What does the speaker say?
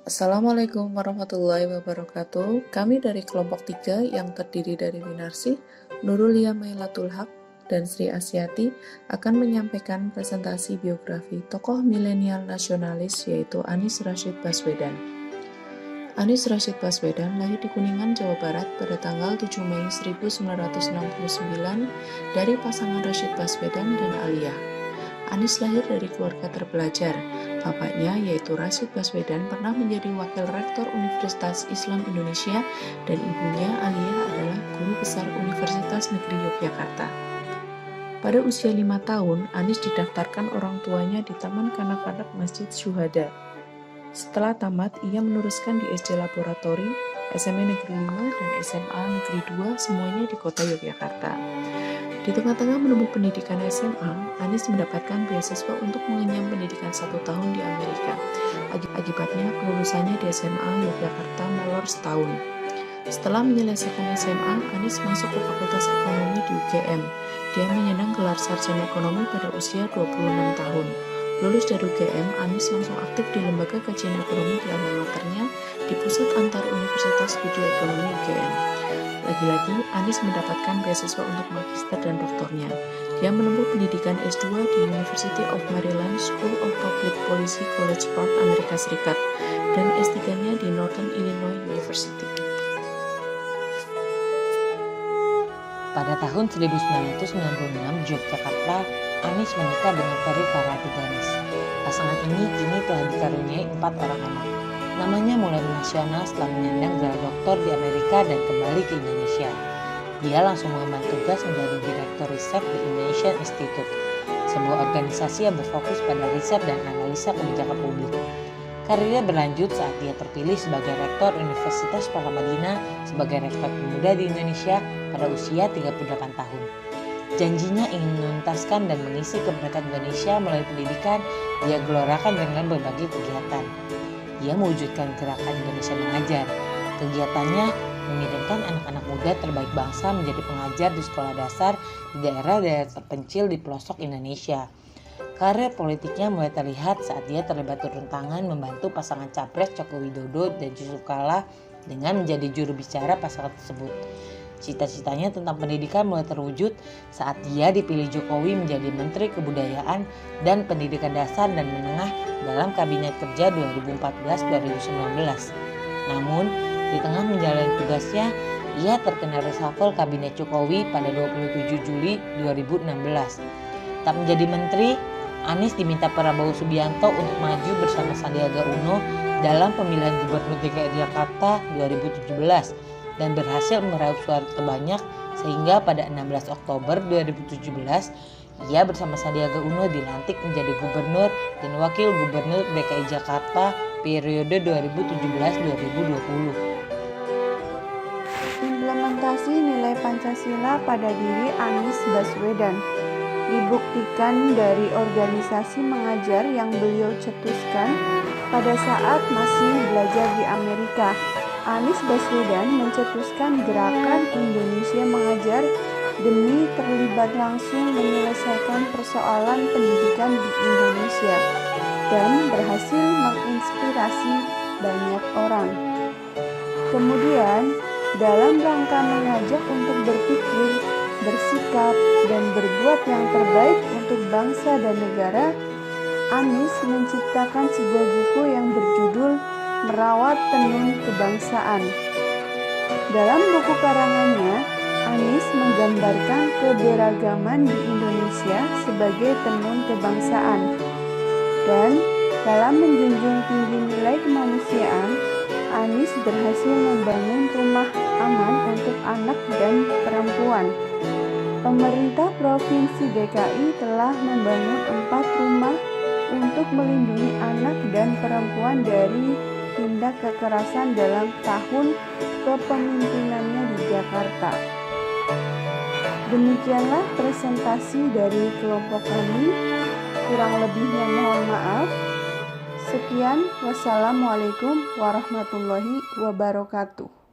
Assalamualaikum warahmatullahi wabarakatuh. Kami dari kelompok 3 yang terdiri dari Winarsi, Nurulia Mailatul Haq, dan Sri Asyati akan menyampaikan presentasi biografi tokoh milenial nasionalis yaitu Anies Rashid Baswedan. Anies Rashid Baswedan lahir di Kuningan, Jawa Barat pada tanggal 7 Mei 1969 dari pasangan Rashid Baswedan dan Alia. Anies lahir dari keluarga terpelajar. Bapaknya, yaitu Rashid Baswedan, pernah menjadi wakil rektor Universitas Islam Indonesia dan ibunya, Alia, adalah guru besar Universitas Negeri Yogyakarta. Pada usia 5 tahun, Anies didaftarkan orang tuanya di Taman Kanak-kanak Masjid Syuhada. Setelah tamat, ia meneruskan di SD Laboratori, SMA Negeri 5, dan SMA Negeri 2, semuanya di kota Yogyakarta. Di tengah-tengah menempuh pendidikan SMA, Anies mendapatkan beasiswa untuk mengenyam pendidikan 1 tahun di Amerika. Akibatnya, kelulusannya di SMA Yogyakarta molor setahun. Setelah menyelesaikan SMA, Anies masuk ke Fakultas Ekonomi di UGM. Dia menyandang gelar sarjana ekonomi pada usia 26 tahun. Lulus dari UGM, Anies langsung aktif di Lembaga Kajian Ekonomi di alma maternya di Pusat Antar Universitas Budi Ekonomi UGM. Lagi-lagi, Anies mendapatkan beasiswa untuk magister dan doktornya. Dia menempuh pendidikan S2 di University of Maryland School of Public Policy College Park, Amerika Serikat, dan S3-nya di Northern Illinois University. Pada tahun 1996 di Yogyakarta, Anies menikah dengan Ferry Farhadiganis. Pasangan ini kini telah dikaruniai 4 orang anak. Namanya mulai nasional setelah menyandang gelar doktor di Amerika dan kembali ke Indonesia. Dia langsung mengemban tugas menjadi Direktur Riset di Indonesian Institute, sebuah organisasi yang berfokus pada riset dan analisa kebijakan publik. Karirnya berlanjut saat dia terpilih sebagai Rektor Universitas Paramadina sebagai rektor termuda di Indonesia pada usia 38 tahun. Janjinya ingin menuntaskan dan mengisi kemerdekaan Indonesia melalui pendidikan. Dia gelorakan dengan berbagai kegiatan. Dia mewujudkan gerakan Indonesia Mengajar. Kegiatannya mengirimkan anak-anak muda terbaik bangsa menjadi pengajar di sekolah dasar di daerah-daerah terpencil di pelosok Indonesia. Karir politiknya mulai terlihat saat dia terlibat turun tangan membantu pasangan Capres Joko Widodo dan Yusuf Kala dengan menjadi juru bicara pasangan tersebut. Cita-citanya tentang pendidikan mulai terwujud saat dia dipilih Jokowi menjadi Menteri Kebudayaan dan Pendidikan Dasar dan Menengah dalam Kabinet Kerja 2014-2019. Namun, di tengah menjalani tugasnya, ia terkena reshuffle Kabinet Jokowi pada 27 Juli 2016. Tak menjadi menteri, Anies diminta Prabowo Subianto untuk maju bersama Sandiaga Uno dalam pemilihan Gubernur DKI Jakarta 2017 dan berhasil meraup suara terbanyak sehingga pada 16 Oktober 2017 ia bersama Sandiaga Uno dilantik menjadi Gubernur dan Wakil Gubernur DKI Jakarta periode 2017-2020. Implementasi nilai Pancasila pada diri Anies Baswedan dibuktikan dari organisasi mengajar yang beliau cetuskan pada saat masih belajar di Amerika. Anies Baswedan mencetuskan gerakan Indonesia Mengajar demi terlibat langsung menyelesaikan persoalan pendidikan di Indonesia dan berhasil menginspirasi banyak orang. Kemudian, dalam rangka mengajak untuk berpikir, bersikap, dan berbuat yang terbaik untuk bangsa dan negara, Anies menciptakan sebuah buku yang berjudul Merawat Tenun Kebangsaan. Dalam buku karangannya, Anies menggambarkan keberagaman di Indonesia sebagai tenun kebangsaan. Dan dalam menjunjung tinggi nilai kemanusiaan, Anies berhasil membangun rumah aman untuk anak dan perempuan. Pemerintah Provinsi DKI telah membangun 4 rumah untuk melindungi anak dan perempuan dari tindak kekerasan dalam tahun kepemimpinannya di Jakarta. Demikianlah presentasi dari kelompok kami. Kurang lebihnya mohon maaf. Sekian, wassalamualaikum warahmatullahi wabarakatuh.